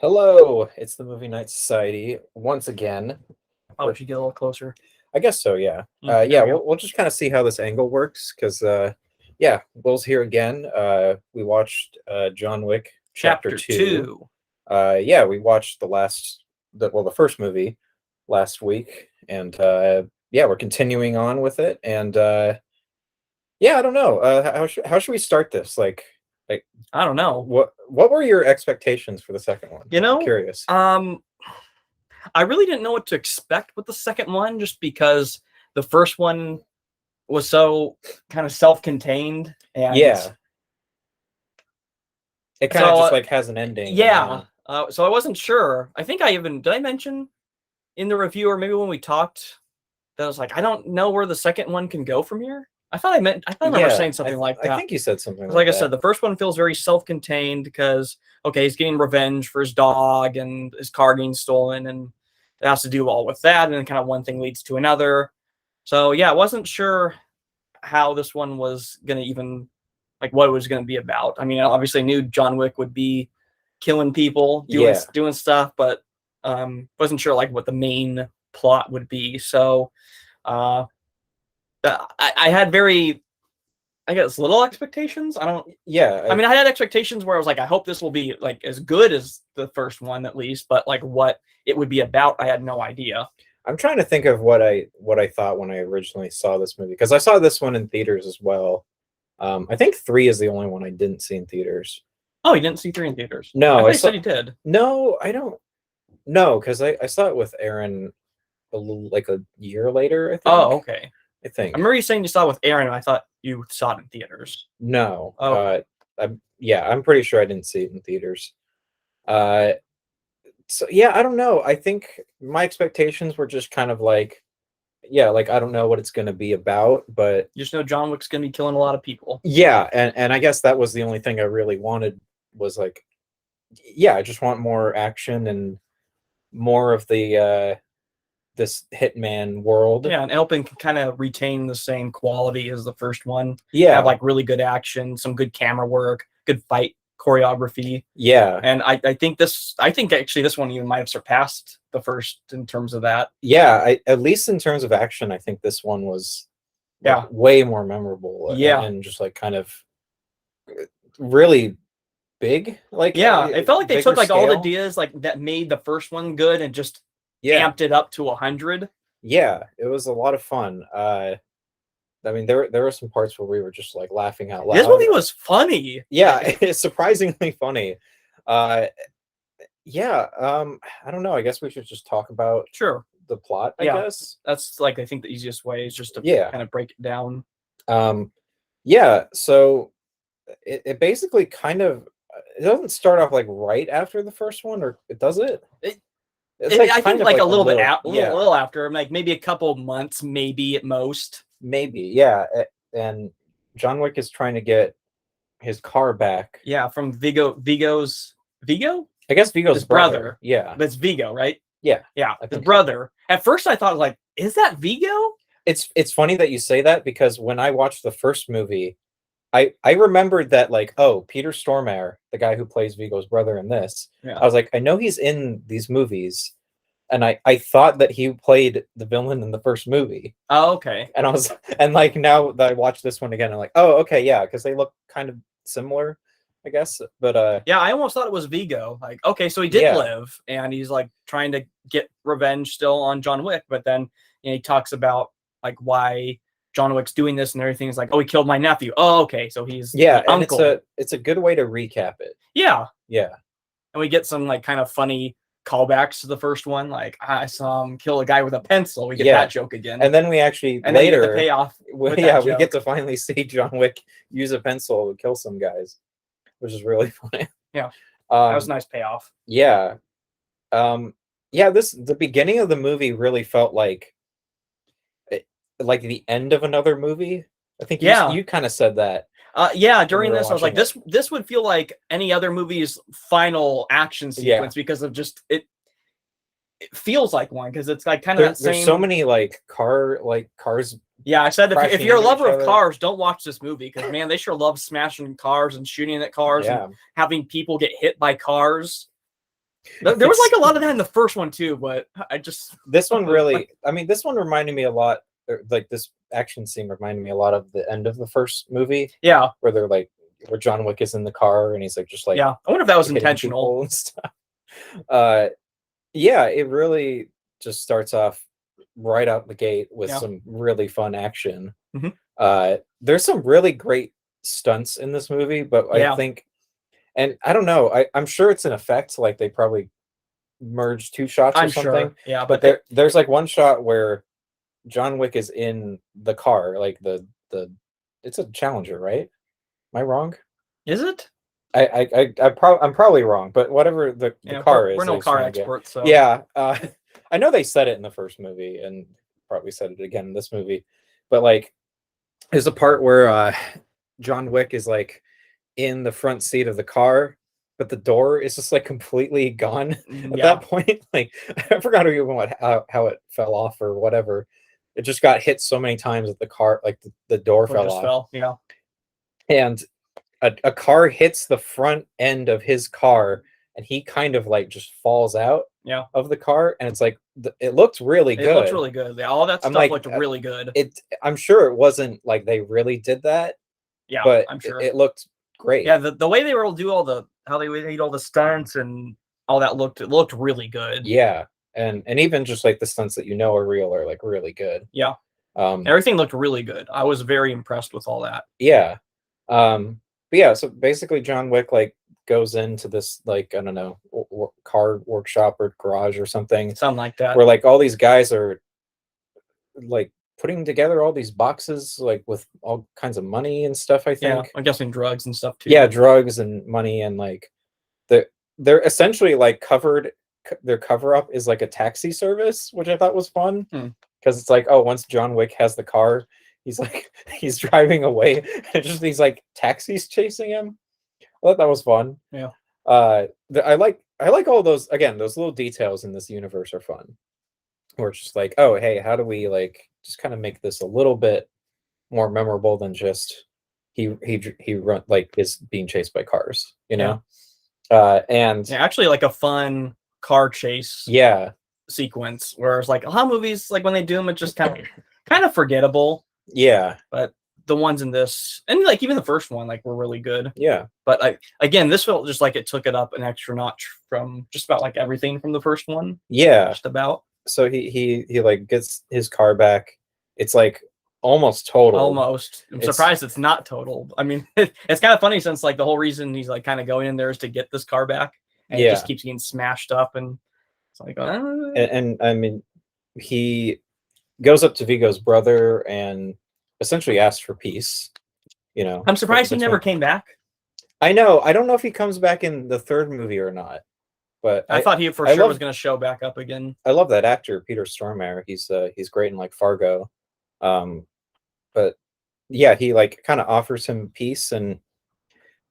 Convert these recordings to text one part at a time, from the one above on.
Hello, it's the Movie Night Society once again. Oh, we should get a little closer. I guess so, yeah. There Yeah, we go. we'll just kind of see how this angle works because, yeah, Will's here again. We watched John Wick Chapter Chapter 2. 2. Yeah, we watched the first movie last week, and yeah, we're continuing on with it. And yeah, I don't know. How should we start this? Like I don't know. what were your expectations for the second one? You know, I'm curious. I really didn't know what to expect with the second one just because the first one was so kind of self-contained and Yeah. It kind of so just like has an ending. yeah. So I wasn't sure. I think did I mention in the review or maybe when we talked that I was like, I don't know where the second one can go from here. I remember saying something like that. I think you said something Like I that. said, the first one feels very self-contained because, okay, he's getting revenge for his dog and his car getting stolen, and it has to do all with that, and then kind of one thing leads to another. So yeah, I wasn't sure how this one was gonna even like what it was gonna be about. I mean, I obviously knew John Wick would be killing people, doing stuff, but wasn't sure like what the main plot would be. So uh, I had very I guess little expectations. I don't. Yeah. I mean, I had expectations where I was like, I hope this will be like as good as the first one at least, but like what it would be about, I had no idea. I'm trying to think of what I thought when I originally saw this movie because I saw this one in theaters as well. I think 3 is the only one I didn't see in theaters. Oh, you didn't see 3 in theaters? No, I said you did. No, I don't. No, because I saw it with Aaron like a year later. I think. Oh, okay. I think. I remember you saying you saw it with Aaron, and I thought you saw it in theaters. No. Oh. I'm pretty sure I didn't see it in theaters. So yeah, I don't know. I think my expectations were just kind of like, yeah, like I don't know what it's going to be about, but You just know John Wick's gonna be killing a lot of people. yeah, and I guess that was the only thing I really wanted was like, yeah, I just want more action and more of the this hitman world. Yeah, and helping kind of retain the same quality as the first one. Yeah, have like really good action, some good camera work, good fight choreography. Yeah, and I think actually this one even might have surpassed the first in terms of that. Yeah, at least in terms of action, I think this one was way more memorable. Yeah, and just like kind of really big. Like yeah, it felt like they took like scale. all the ideas like that made the first one good and just amped it up to 100. Yeah, it was a lot of fun. I mean, there were some parts where we were just like laughing out loud. This movie was funny. Yeah, it's surprisingly funny. Yeah, I don't know. I guess we should just talk about the plot. I guess that's like I think the easiest way is just to kind of break it down. Yeah. So it basically kind of it doesn't start off like right after the first one, or does it? I think like a little bit a little after, like maybe a couple months, maybe at most. Maybe, yeah. And John Wick is trying to get his car back. Yeah, from Vigo's Vigo? I guess Vigo's brother. Yeah. That's Vigo, right? Yeah. Yeah, his brother. At first I thought like, is that Vigo? It's funny that you say that because when I watched the first movie, I remembered that like, oh, Peter Stormare, the guy who plays Vigo's brother in this. Yeah. I was like, I know he's in these movies. And I thought that he played the villain in the first movie. Oh, okay. And like now that I watched this one again, I'm like, oh, okay, yeah, because they look kind of similar, I guess. But yeah, I almost thought it was Vigo. Like, okay, so he did live, and he's like trying to get revenge still on John Wick, but then he talks about like why John Wick's doing this and everything. Is like, oh, he killed my nephew. Oh, okay, so he's and uncle. It's a good way to recap it. Yeah, yeah, and we get some like kind of funny callbacks to the first one, like I saw him kill a guy with a pencil. We get that joke again, and then we actually later the payoff. We get to finally see John Wick use a pencil to kill some guys, which is really funny. Yeah, that was a nice payoff. Yeah, the beginning of the movie really felt like the end of another movie. I think you kind of said that. Yeah, during this, I was like, this would feel like any other movie's final action sequence because of just it feels like one because it's like kind of that same. There's so many like cars. Yeah, I said if you're a lover of cars, don't watch this movie because man, they sure love smashing cars and shooting at cars and having people get hit by cars. There was like a lot of that in the first one too, but I just This one really, I mean, this one reminded me a lot, like this action scene reminded me a lot of the end of the first movie, yeah, where they're like, where John Wick is in the car and he's like, just like, yeah. I wonder if that was hitting intentional. people and stuff. Uh, yeah, it really just starts off right out the gate with Yeah. some really fun action. Mhm. There's some really great stunts in this movie, but Yeah. I think, and I don't know, I'm sure it's an effect, like they probably merged two shots or I'm something. sure. Yeah, But there's like one shot where John Wick is in the car, like the it's a Challenger, right? Am I wrong? is it? I'm probably wrong, but whatever the Yeah, car is, we're no I just car wanna get- experts, so Yeah, I know they said it in the first movie, and probably said it again in this movie, but like, there's a part where John Wick is like in the front seat of the car, but the door is just like completely gone at yeah, that point. Like, I forgot even how it fell off or whatever. It just got hit so many times that the car, like the door or fell just off, fell. Yeah, and a car hits the front end of his car, and he kind of like just falls out yeah. of the car, and it's like it looked really It looked good. really good. Yeah, all that I'm stuff like, looked really good. I'm sure it wasn't like they really did that, Yeah, but I'm sure. it looked great. Yeah, the way they were able to do all the how they made all the stunts and all that it looked really good. Yeah, and even just like the stunts that you know are real are like really good. Yeah, Um, everything looked really good. I was very impressed with all that. yeah. But yeah, so basically John Wick like goes into this like, I don't know, car workshop or garage or something, Something like that. where like all these guys are like putting together all these boxes like with all kinds of money and stuff, I Yeah, think. I'm guessing drugs and stuff too. Yeah, drugs and money, and like they're essentially like their cover up is like a taxi service, which I thought was fun, because it's like, oh, once John Wick has the car, he's like he's driving away, and just these like taxis chasing him. I thought that was fun. Yeah. I like all those, again, those little details in this universe are fun. Where it's just like, oh, hey, how do we like just kind of make this a little bit more memorable than just he run like is being chased by cars, you know? And yeah, actually like a fun car chase yeah, sequence where it's like a lot of movies, like when they do them, it's just kind of forgettable. yeah, But the ones in this, and like even the first one, like were really good. yeah, But again, this felt just like it took it up an extra notch from just about like everything from the first one. yeah. Just about. So he like gets his car back. It's like almost total. Almost. I'm surprised it's not total. I mean, it's kind of funny since like the whole reason he's like kind of going in there is to get this car back, and it just keeps getting smashed up, and it's like, and I mean, he goes up to Vigo's brother and essentially asks for peace. You know, I'm surprised he never came back. I know. I don't know if he comes back in the third movie or not, but I thought he for sure was going to show back up again. I love that actor, Peter Stormare. He's great in like Fargo. But yeah, he like kind of offers him peace, and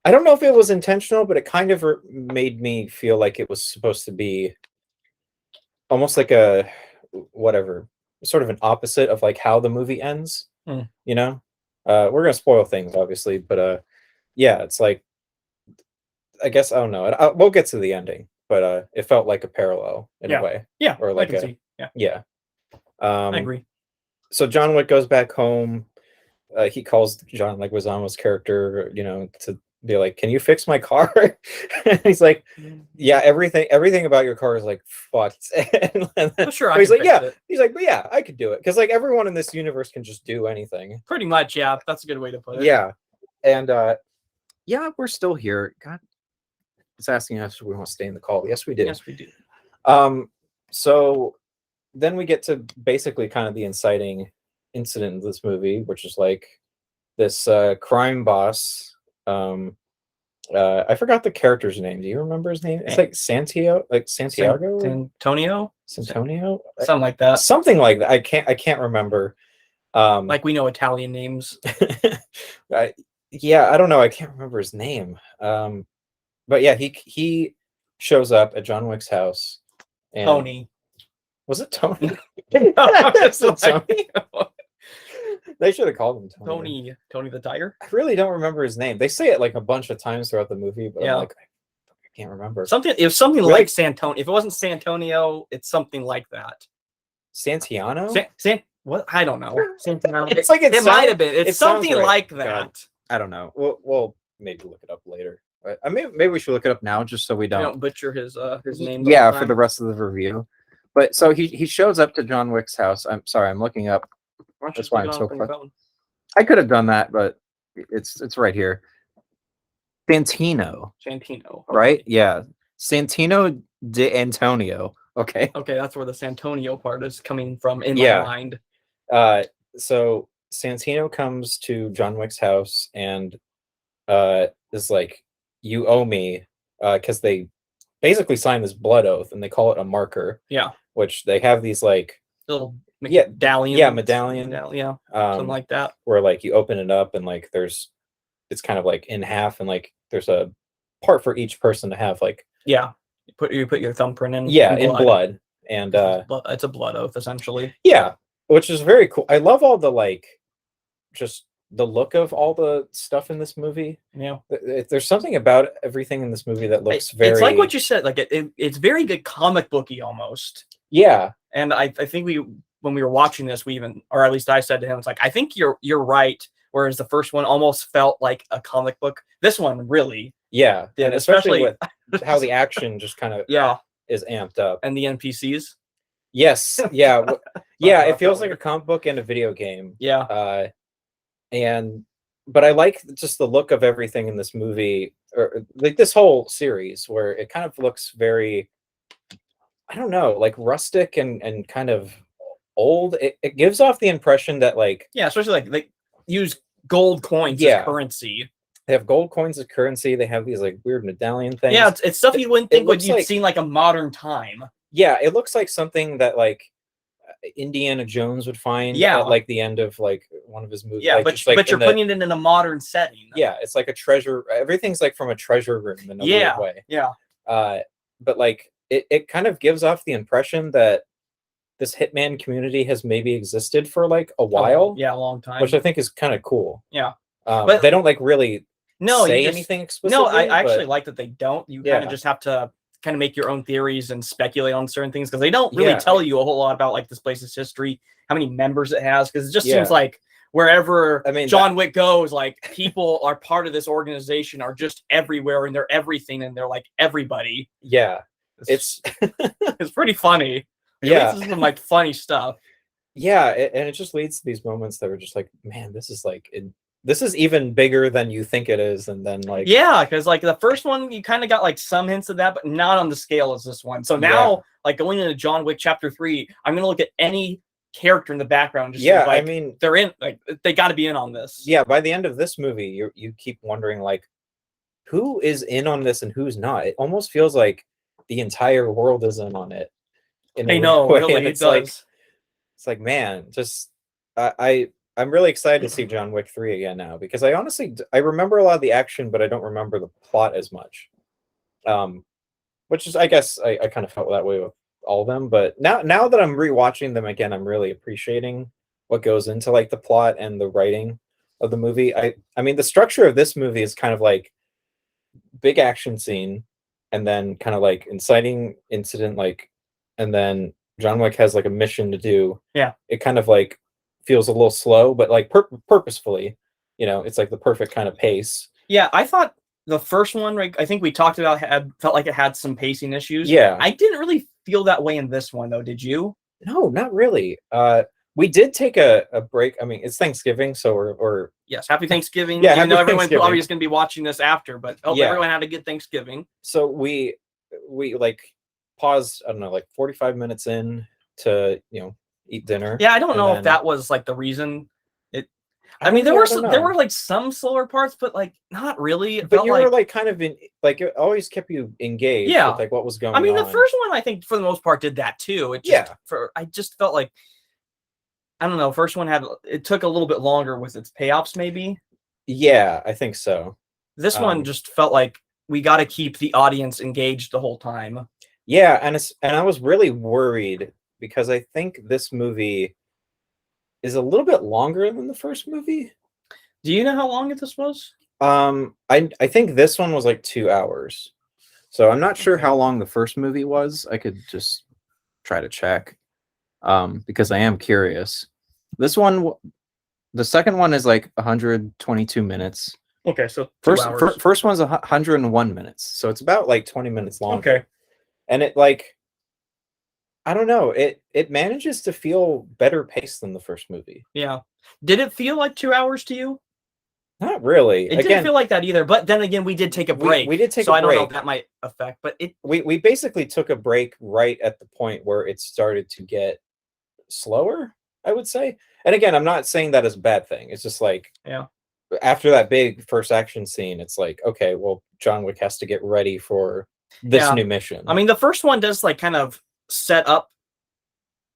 I don't know if it was intentional, but it kind of made me feel like it was supposed to be almost like a whatever, sort of an opposite of like how the movie ends. You know, we're gonna spoil things obviously, but yeah, it's like, I guess, I don't know. We'll get to the ending, but it felt like a parallel in a way. Yeah, or like I can see. yeah. I agree. So John Wick goes back home. He calls John Leguizamo's character, you know, to be like, "Can you fix my car?" And he's like, "Yeah, everything about your car is like fucked." And Sure, he's like, "Yeah." It. He's like, "But yeah, I could do it," because like everyone in this universe can just do anything. Pretty much, yeah. That's a good way to put it. Yeah, and yeah, we're still here. God, it's asking us if we want to stay in the call. Yes, we do. Yes, we do. So then we get to basically kind of the inciting incident of this movie, which is like this crime boss. I forgot the character's name. Do you remember his name? It's like Santiago, Antonio, Santonio, something like that. Something like that. I can't remember. Like we know Italian names. Yeah, I don't know. I can't remember his name. But yeah, he shows up at John Wick's house. And Tony. Was it Tony? Tony. They should have called him Tony. Tony the Tiger. I really don't remember his name. They say it like a bunch of times throughout the movie, but I'm like, can't remember. It was something Really? like Santonio. If it wasn't Santonio, it's something like that. Santiano? What? I don't know. Santonio. It's like it might have been. It's it sounds something right. like God, that. I don't know. We'll maybe look it up later. Maybe we should look it up now just so we We don't don't butcher his name. Yeah, for the rest of the review. But so he shows up to John Wick's house. I'm sorry, I'm looking up. That's why I'm so quick. I could have done that, but it's right here. Santino, Okay. right? Yeah, Santino de Antonio. Okay. Okay, that's where the Santonio part is coming from in Yeah. my mind. So Santino comes to John Wick's house and is like, "You owe me," because they basically sign this blood oath and they call it a marker. Yeah. Which they have these like Little Yeah, medallion. yeah, medallion. Yeah. Something like that. Where like you open it up and like it's kind of like in half and like there's a part for each person to have like Yeah. You put your thumbprint in. Yeah, in blood. And it's a blood oath essentially. Yeah, which is very cool. I love all the like just the look of all the stuff in this movie. Yeah. There's something about everything in this movie that looks very It's like what you said, like it's very good comic booky almost. Yeah. And I think when we were watching this, or at least I said to him, it's like, I think you're right. Whereas the first one almost felt like a comic book. This one really. Yeah. And especially with how the action just kind of yeah is amped up. And the NPCs. Yes. Yeah. Yeah. It feels like a comic book and a video game. Yeah. But I like just the look of everything in this movie, or like this whole series, where it kind of looks very, I don't know, like rustic and kind of old. It gives off the impression that like especially like they use gold coins as currency. They have gold coins as currency. They have these like weird medallion things. Yeah, it's stuff you wouldn't think you'd seen like a modern time. Yeah, it looks like something that like Indiana Jones would find at like the end of like one of his movies. Yeah, like, but you're putting it in a modern setting. Yeah, it's like a treasure. Everything's like from a treasure room in a weird way. Yeah. But like it kind of gives off the impression that this hitman community has maybe existed for like a while. A long time. Which I think is kind of cool. Yeah. But they don't like really say anything explicitly. No, I actually like that they don't. You kind of just have to kind of make your own theories and speculate on certain things because they don't really tell you a whole lot about like this place's history, how many members it has, because it just seems like wherever John Wick goes, like people are part of this organization, are just everywhere and they're everything and they're like everybody. Yeah, it's pretty funny. Yeah, this is some like funny stuff. Yeah, and it just leads to these moments that were just like, man, this is like this is even bigger than you think it is, and then like because like the first one you kind of got like some hints of that, but not on the scale as this one. So now like going into John Wick Chapter 3, I'm gonna look at any character in the background. Just like, I mean, they're in, like they got to be in on this. Yeah, by the end of this movie, you keep wondering like, who is in on this and who's not. It almost feels like the entire world is in on it. I know, really, it does. It's like, man, just I'm really excited to see John Wick 3 again now, because I remember a lot of the action, but I don't remember the plot as much. Which is, I guess, I kind of felt that way with all of them. But now that I'm rewatching them again, I'm really appreciating what goes into like the plot and the writing of the movie. I mean, the structure of this movie is kind of like big action scene, and then kind of like inciting incident, like, and then John Wick has like a mission to do. Yeah. It kind of like feels a little slow, but like purposefully, it's like the perfect kind of pace. Yeah, I thought the first one, right, I think we talked about, felt like it had some pacing issues. Yeah. I didn't really feel that way in this one though. Did you? No, not really. We did take a break. I mean, it's Thanksgiving, so we're yes, happy Thanksgiving. Yeah, even though everyone probably is going to be watching this after, but everyone had a good Thanksgiving. So we like paused, I don't know, like 45 minutes in to eat dinner. Yeah, I don't know if that was like the reason. I mean, there were like some slower parts, but like not really. But you were like kind of in, like, it always kept you engaged with like what was going on. I mean, the first one I think for the most part did that too. I just felt like, I don't know, first one it took a little bit longer with its payoffs maybe. Yeah, I think so. This one just felt like we got to keep the audience engaged the whole time. Yeah, and I was really worried because I think this movie is a little bit longer than the first movie. Do you know how long this was? I think this one was like 2 hours. So I'm not sure Okay. how long the first movie was. I could just try to check, because I am curious. This one, the second one is like 122 minutes. Okay, so 2 hours. First one's 101 minutes, so it's about like 20 minutes longer. Okay. And it like, I don't know, it manages to feel better paced than the first movie. Yeah. Did it feel like 2 hours to you? Not really. It didn't feel like that either. But then again, we did take a break. We did take so a I don't know break. if that might affect. But it We basically took a break right at the point where it started to get slower, I would say. And again, I'm not saying that is a bad thing. It's just like, yeah. after that big first action scene, it's like, okay, well, John Wick has to get ready for this Yeah. new mission. I mean, the first one does like kind of set up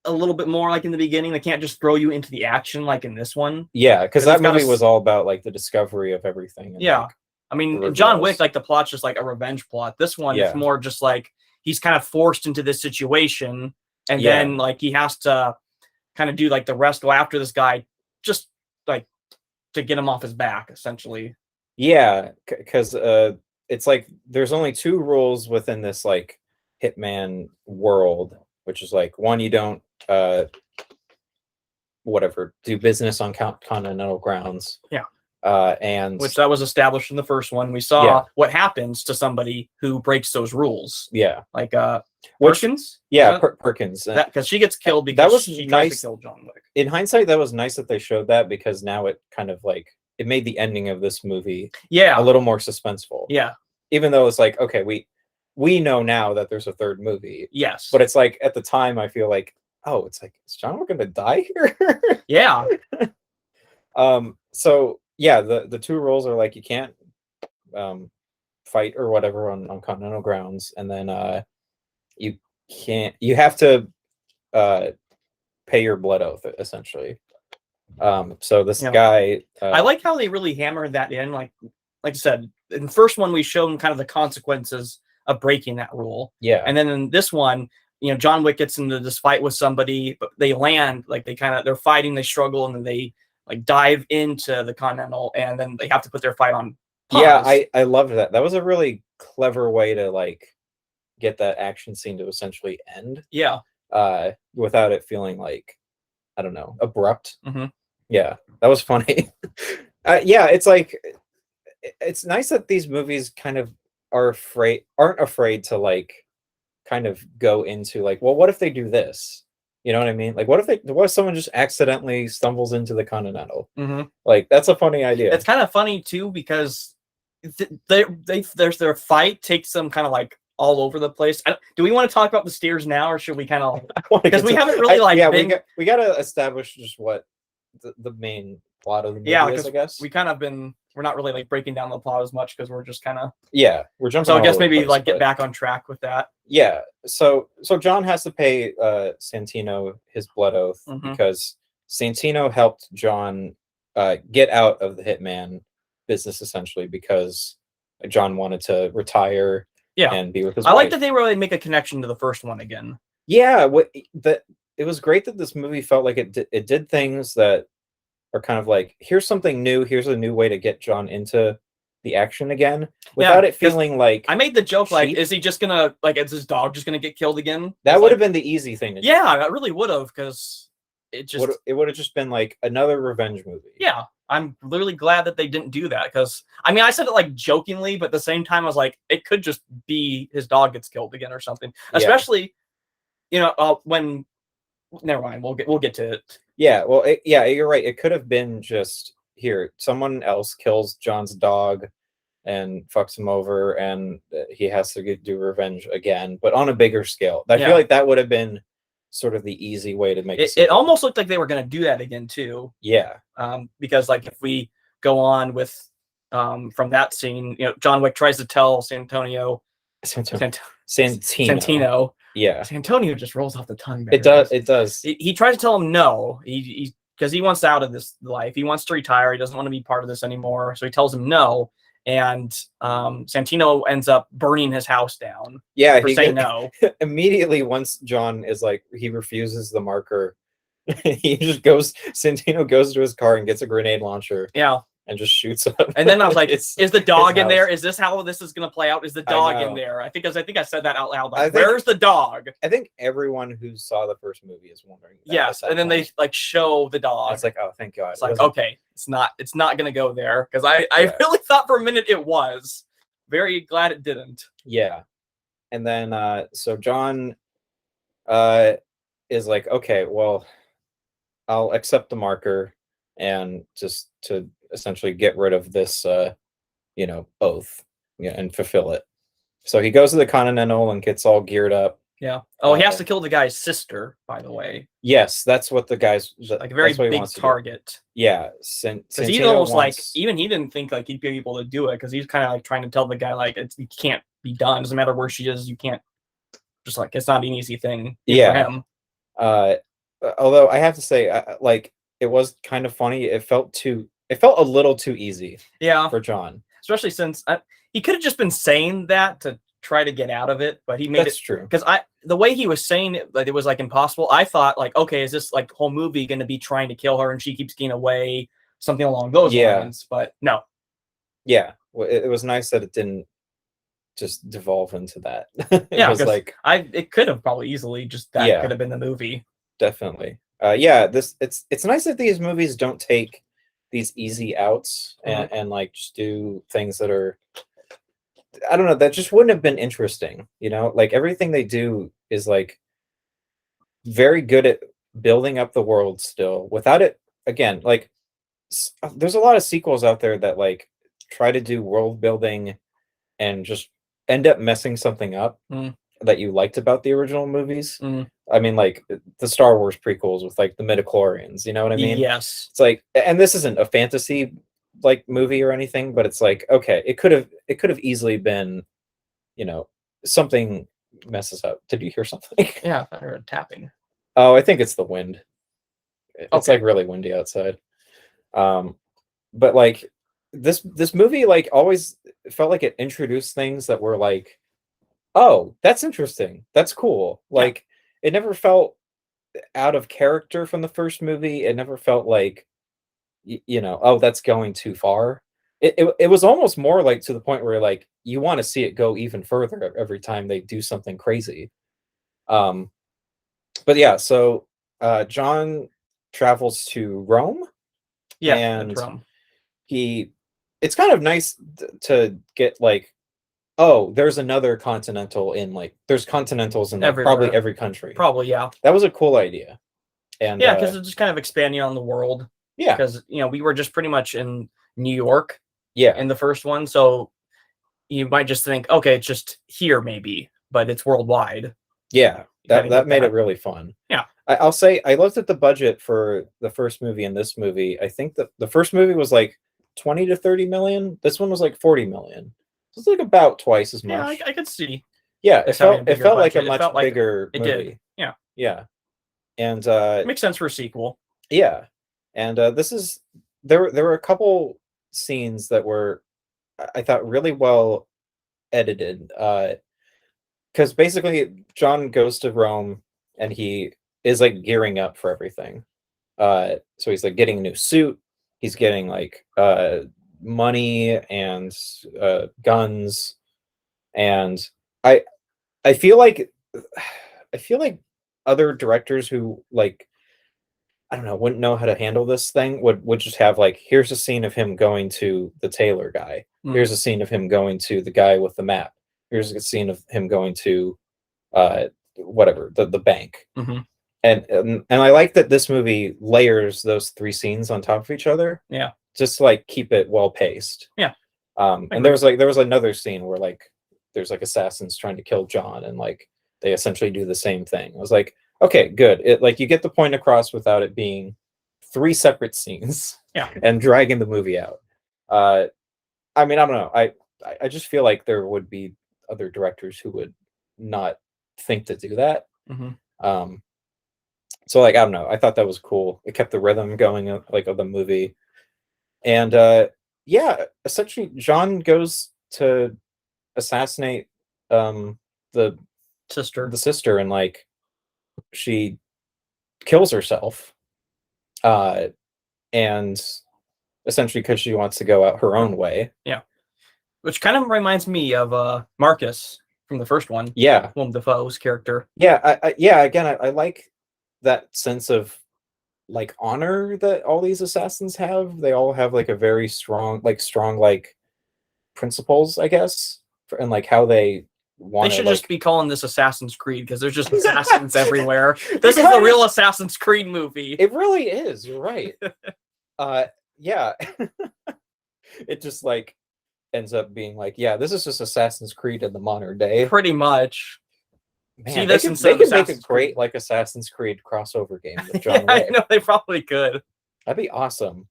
a little bit more like in the beginning. They can't just throw you into the action like in this one. Yeah, because that it's gotta movie was all about like the discovery of everything. And, Yeah. like, I mean, the in John reveals. Wick, like the plot's just like a revenge plot. This one, Yeah. it's more just like he's kind of forced into this situation, and Yeah. then like he has to kind of do like the rest, go after this guy, just like to get him off his back, essentially. Yeah, because it's like there's only two rules within this like hitman world, which is like, one, you don't whatever, do business on continental grounds. Yeah. And Which that was established in the first one. We saw Yeah. what happens to somebody who breaks those rules. yeah, Like Which- Perkins? yeah, Is that- Perkins. that because she gets killed because That was she tries nice. to kill John Wick. In hindsight, that was nice that they showed that, because now it kind of like, it made the ending of this movie Yeah. a little more suspenseful. Yeah. Even though it's like, okay, we know now that there's a third movie, Yes. but it's like at the time I feel like, oh, it's like, is John Wick gonna die here? yeah. So yeah, the two rules are like, you can't fight or whatever on continental grounds, and then you have to pay your blood oath, essentially. So this Yeah. guy, I like how they really hammered that in. Like I said, in the first one, we showed them kind of the consequences of breaking that rule. yeah, And then in this one, John Wick gets into this fight with somebody, but they land, like they're fighting, they struggle, and then they like dive into the Continental, and then they have to put their fight on pause. yeah, I loved that. That was a really clever way to like get that action scene to essentially end, Yeah. without it feeling like, I don't know, abrupt. Mhm. Yeah, that was funny. Yeah, it's like, it's nice that these movies kind of aren't afraid to like kind of go into like, well, what if they do this? You know what I mean? Like, what if someone just accidentally stumbles into the Continental? Mhm. Like, that's a funny idea. It's kind of funny too because their fight takes them kind of like all over the place. Do we want to talk about the steers now, or should we kind of? Because we haven't really like. Yeah, been, we got to establish just what the main plot of the movie is, I guess. we kind of we're not really like breaking down the plot as much because we're just kind of. Yeah, we're jumping. So I guess all over the maybe place, like get but back on track with that. yeah. So John has to pay Santino his blood oath, Mhm. because Santino helped John get out of the hitman business, essentially, because John wanted to retire and be with his I wife. like that they really make a connection to the first one again. Yeah, it was great that this movie felt like it did things that are kind of like, here's something new, here's a new way to get John into the action again, without it feeling like, I made the joke, like, cheap. is he just gonna, like, is his dog just gonna get killed again? that It's would have like, been the easy thing to do. yeah, I really would have, because it just, It would have just been like another revenge movie. yeah, I'm literally glad that they didn't do that, because, I mean, I said it like jokingly, but at the same time, I was like, it could just be his dog gets killed again or something. Yeah. Especially, when, never mind, we'll get to it. Yeah, well, yeah, you're right. It could have been just, here, someone else kills John's dog and fucks him over, and he has to do revenge again, but on a bigger scale. I feel like that would have been sort of the easy way to make it almost looked like they were going to do that again too. Yeah. Because like if we go on with from that scene, John Wick tries to tell Santino. Yeah. Santonio just rolls off the tongue. Better. It does. He tries to tell him no. Because he wants out of this life. He wants to retire. He doesn't want to be part of this anymore. So he tells him no. And Santino ends up burning his house down. Yeah, for saying no. Immediately, once John is like, he refuses the marker, Santino goes to his car and gets a grenade launcher. Yeah. and just shoots him. And then I was like, It's is the dog his in there? house. Is this how this is going to play out? Is the I dog in know. there? I think I said that out loud. I Like, think- where's the dog? I think everyone who saw the first movie is wondering. That Yes, at and then point. they like show the dog. It's like, oh, thank God. It's like, okay, it's not going to go there, because I Yeah. really thought for a minute it was. Very glad it didn't. Yeah. And then so John is like, okay, well, I'll accept the marker and just to essentially get rid of this oath, and fulfill it. So he goes to the Continental and gets all geared up. Yeah. Oh, he has to kill the guy's sister, by the way. Yes, that's what the guy's Like a very that's what he big wants to do. target. Yeah, Because he almost like, even he didn't think like he'd be able to do it, because he's kind of like trying to tell the guy like it can't be done. Doesn't matter where she is, you can't. Just like it's not an easy thing for him. Although I have to say, like it was kind of funny. It felt a little too easy. Yeah, for John, especially since he could have just been saying that to try to get out of it, but he made That's true. Because the way he was saying it, like it was like impossible. I thought like, okay, is this like whole movie going to be trying to kill her and she keeps getting away, something along those lines? But no. Yeah, well, it was nice that it didn't just devolve into that. Yeah, was like it could have probably easily just that could have been the movie. Definitely. Yeah, it's nice that these movies don't take these easy outs and like just do things that are, I don't know, that just wouldn't have been interesting, like everything they do is like very good at building up the world still without it. Again, like there's a lot of sequels out there that like try to do world building and just end up messing something up that you liked about the original movies. I mean, like the Star Wars prequels with like the midichlorians, you know what I mean? Yes. It's like, and this isn't a fantasy like movie or anything, but it's like, okay, it could have easily been, something messes up. Did you hear something? Yeah, I heard tapping. Oh, I think it's the wind. It's Okay. like really windy outside. But like this movie like always felt like it introduced things that were like, oh, that's interesting. That's cool. Like it never felt out of character from the first movie. It never felt like oh, that's going too far. It was almost more like to the point where like you want to see it go even further every time they do something crazy. But yeah, so John travels to Rome. Yeah, and Rome. It's kind of nice to get like, oh, there's another continental in like there's continentals in like probably every country. Probably, yeah. That was a cool idea. And yeah, because it's just kind of expanding on the world. Yeah. Because we were just pretty much in New York. Yeah. In the first one, so you might just think, okay, it's just here maybe, but it's worldwide. Yeah, that made it really fun. Yeah. I'll say I looked at the budget for the first movie and this movie. I think that the first movie was like 20 to 30 million. This one was like 40 million. So it's like about twice as much. Yeah, I could see. Yeah, it felt like a much bigger movie. It did. Yeah. Yeah. And makes sense for a sequel. Yeah. And there were a couple scenes that were, I thought, really well edited. Because basically John goes to Rome and he is like gearing up for everything. So he's like getting a new suit. He's getting like money and guns. And I feel like other directors who like, I don't know, wouldn't know how to handle this thing would just have like, here's a scene of him going to the tailor guy. Here's a scene of him going to the guy with the map. Here's a scene of him going to whatever, the bank. And I like that this movie layers those three scenes on top of each other. Yeah. Just to, like, keep it well paced. Yeah. And there was another scene where like there's like assassins trying to kill John and like they essentially do the same thing. I was like, okay, good. It like you get the point across without it being three separate scenes. Yeah. And dragging the movie out. I mean, I don't know. I just feel like there would be other directors who would not think to do that. So like, I don't know. I thought that was cool. It kept the rhythm going like of the movie. And yeah, essentially John goes to assassinate the sister and like she kills herself. And essentially because she wants to go out her own way. Yeah, which kind of reminds me of Marcus from the first one. Yeah, Willem Dafoe's character. yeah, yeah. Again, I like that sense of like honor that all these assassins have. They all have like a very strong like principles, I guess, and like how they want They to should like. just be calling this Assassin's Creed because there's just assassins everywhere. This is a real Assassin's Creed movie. It really is. You're right. Yeah. It just like ends up being like, yeah, this is just Assassin's Creed in the modern day. Pretty much. Man, See, they could make a great Creed. like Assassin's Creed crossover game with John I Wick. know they probably could. That'd be awesome.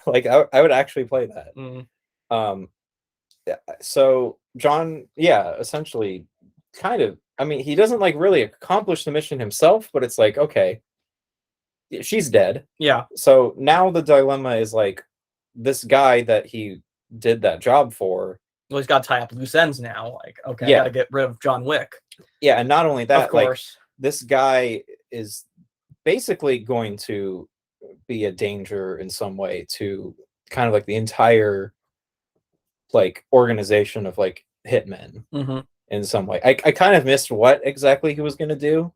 Like I would actually play that. Mm. Yeah, so John, yeah, essentially kind of, I mean, he doesn't like really accomplish the mission himself, but it's like, okay, she's dead. Yeah. So now the dilemma is like this guy that he did that job for. Well, he's got to tie up loose ends now. Like, okay, Yeah. I got to get rid of John Wick. Yeah, and not only that, Of course. like this guy is basically going to be a danger in some way to kind of like the entire like organization of like hitmen in some way. I kind of missed what exactly he was going to do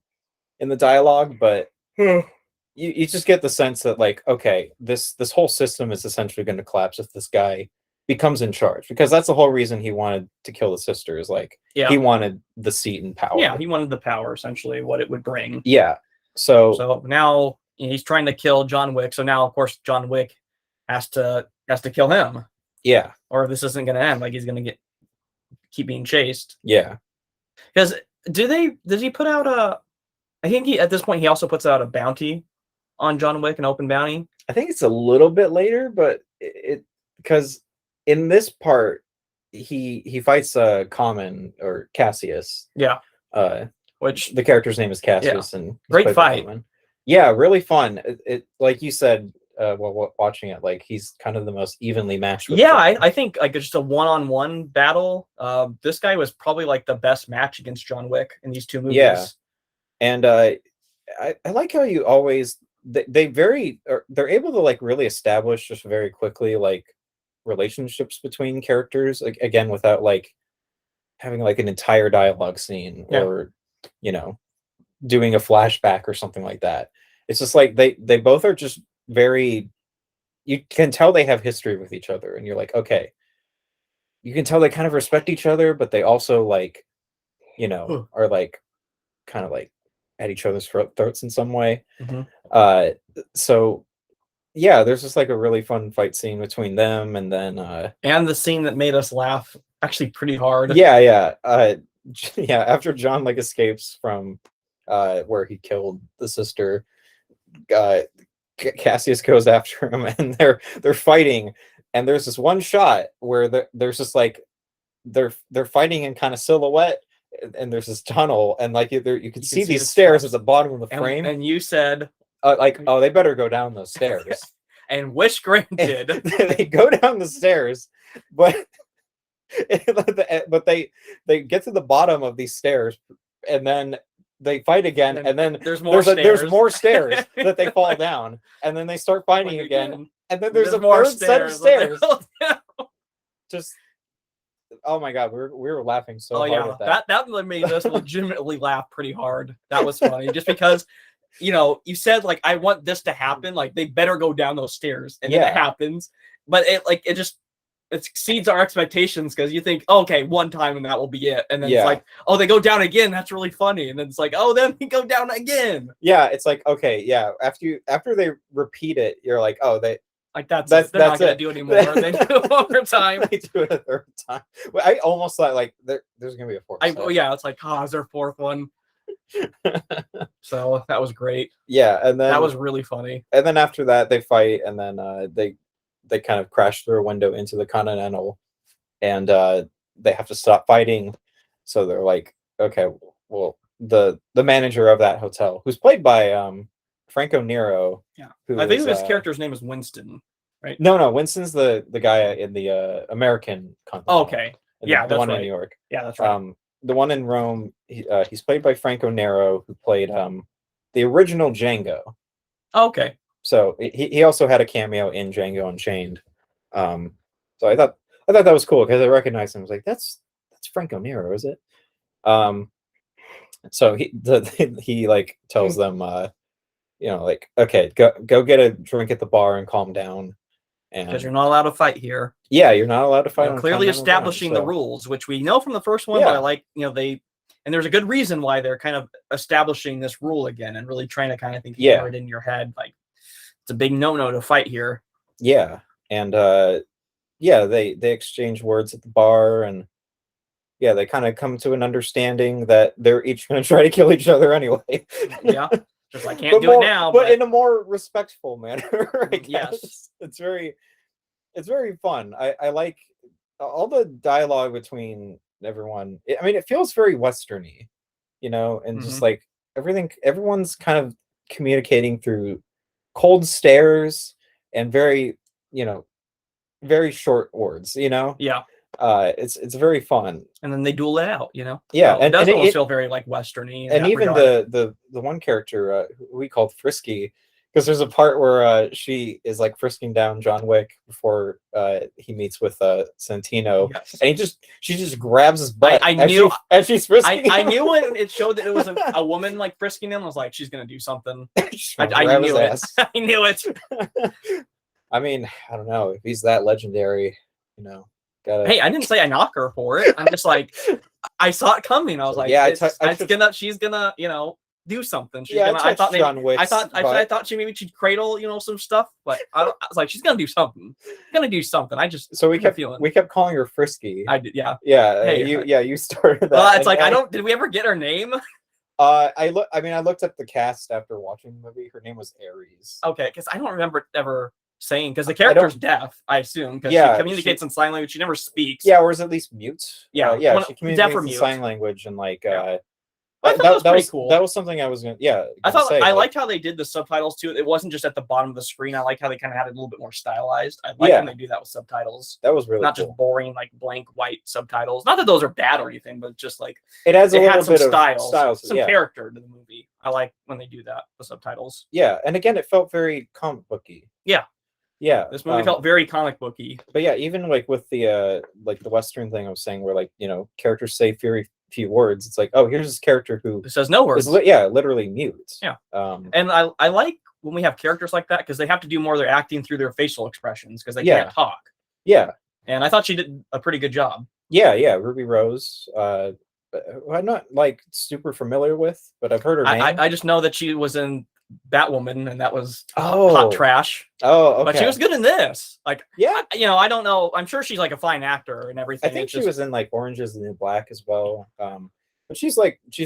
in the dialogue, but you just get the sense that like, okay, this whole system is essentially going to collapse if this guy becomes in charge, because that's the whole reason he wanted to kill the sister, is like he wanted the seat and power. Yeah, he wanted the power, essentially, what it would bring. Yeah. So now he's trying to kill John Wick. So now, of course, John Wick has to kill him. Yeah. Or this isn't going to end. Like he's going to keep being chased. Yeah. Because did he put out I think at this point he also puts out a bounty on John Wick, an open bounty. I think it's a little bit later, but it because in this part he fights Common or Cassius. Yeah. Which the character's name is Cassius, and great fight. Yeah, really fun. It like you said, while watching it, like he's kind of the most evenly matched with I think like just a one-on-one battle. This guy was probably like the best match against John Wick in these two movies. Yeah. And I like how you always they're able to like really establish just very quickly like relationships between characters, like again without like having like an entire dialogue scene or doing a flashback or something like that. It's just like they both are just very, you can tell they have history with each other, and you're like, okay, you can tell they kind of respect each other, but they also like are like kind of like at each other's throats in some way. So yeah, there's just like a really fun fight scene between them, and then and the scene that made us laugh actually pretty hard. Yeah. After John like escapes from where he killed the sister, Cassius goes after him, and they're fighting, and there's this one shot where there's just like they're fighting in kind of silhouette, and there's this tunnel, and like you can see these stairs at the bottom of the frame, and you said oh, they better go down those stairs. And wish granted. They go down the stairs, but they get to the bottom of these stairs, and then they fight again, and then there's more stairs that they fall down, and then they start fighting again, and then there's a more set of stairs. Just oh my god, we were laughing so hard at that. That made us legitimately laugh pretty hard. That was funny, just because you said like I want this to happen, like they better go down those stairs, and then it happens, but it exceeds our expectations, because you think, oh, okay, one time and that will be it, and then it's like, oh, they go down again, that's really funny, and then it's like, oh, then they go down again. Yeah, it's like, okay, yeah, after they repeat it, you're like, oh, they're not gonna do it anymore. They do it one more time. They do it a third time. I almost thought like there's gonna be a fourth. It's like, is there a fourth one? So that was great. Yeah, and then that was really funny. And then after that, they fight, and then they kind of crash through a window into the Continental, and they have to stop fighting. So they're like, okay, well, the manager of that hotel, who's played by Franco Nero. Yeah, I think his character's name is Winston, right? No, Winston's the guy in the American Continental. Oh, okay. Yeah, the one in New York. Yeah, that's right. The one in Rome, he's played by Franco Nero, who played the original Django. Oh, okay. So he also had a cameo in Django Unchained. So I thought that was cool because I recognized him. I was like, that's Franco Nero, is it? Um, so he like tells them, like, okay, go get a drink at the bar and calm down. Because And you're not allowed to fight here. yeah, you're not allowed to fight on Clearly continental ground, establishing the so rules, which we know from the first one, but I like, and there's a good reason why they're kind of establishing this rule again and really trying to kind of hammer it in your head. Like, it's a big no-no to fight here. Yeah. And they exchange words at the bar, and yeah, they kind of come to an understanding that they're each going to try to kill each other anyway. Yeah. Just like, can't do it now, but in a more respectful manner, I guess. Yes. It's very fun. I like all the dialogue between everyone. I mean, it feels very Westerny, and just like everyone's kind of communicating through cold stares and very, very short words, Yeah. It's very fun. And then they duel it out, Yeah, so it does almost feel very like Westerny. And even the one character who we called Frisky, because there's a part where she is like frisking down John Wick before he meets with Santino, Yes. and she just grabs his butt. I knew as she's frisking. I knew when it showed that it was a woman like frisking him. I was like, she's gonna do something. I knew it. I knew it. I mean, I don't know if he's that legendary, Hey, I didn't say I knock her for it. I'm just like, I saw it coming. I was like, yeah, she's gonna, do something. She's gonna. I thought she'd cradle, some stuff, but I was like, she's gonna do something. I just we kept calling her Frisky. I did, yeah. Yeah, hey, you started that. Well, it's like did we ever get her name? I looked up the cast after watching the movie. Her name was Aries. Okay, because I don't remember ever saying, because the character's deaf, I assume, because she communicates in sign language. She never speaks. Yeah, or is at least mute. Yeah, she communicates in sign language, and like I thought that was pretty cool. That was something I was gonna. Yeah, I liked how they did the subtitles too. It wasn't just at the bottom of the screen. I like how they kind of had it a little bit more stylized. I like when they do that with subtitles. That was really not just boring like blank white subtitles. Not that those are bad or anything, but just like it adds a little bit of style, some character to the movie. I like when they do that with subtitles. Yeah, and again, it felt very comic booky. Yeah, this movie felt very comic booky. But yeah, even like with the the Western thing I was saying, where like characters say very few words. It's like, oh, here's this character who says no words. Literally mute. Yeah. And I like when we have characters like that because they have to do more of their acting through their facial expressions because they can't talk. Yeah. And I thought she did a pretty good job. Yeah, Ruby Rose. I'm not like super familiar with, but I've heard her name. I just know that she was in Batwoman, and that was hot trash. Oh, okay. But she was good in this. Like, yeah, I don't know. I'm sure she's like a fine actor and everything. I think she was in like Orange Is the New Black as well. But she's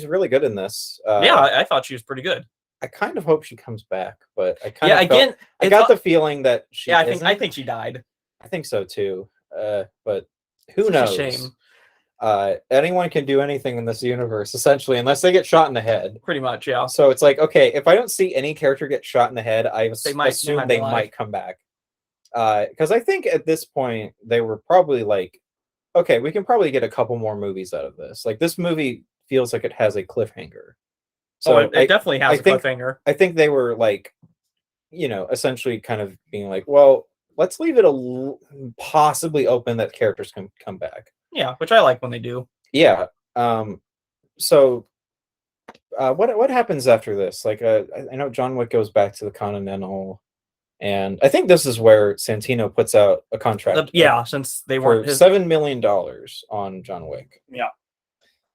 really good in this. I thought she was pretty good. I kind of hope she comes back, but I got the feeling that she. Yeah, I think she died. I think so too. But who knows? A shame. Anyone can do anything in this universe, essentially, unless they get shot in the head. Pretty much, yeah. So it's like, okay, if I don't see any character get shot in the head, I assume they might come back. Because I think at this point they were probably like, okay, we can probably get a couple more movies out of this. Like this movie feels like it has a cliffhanger. So it definitely has a cliffhanger. I think they were like, essentially kind of being like, well, let's leave it possibly open that characters can come back. Yeah, which I like when they do. Yeah. So what happens after this? Like, I know John Wick goes back to the Continental, and I think this is where Santino puts out a contract. Since they weren't $7 million on John Wick. Yeah.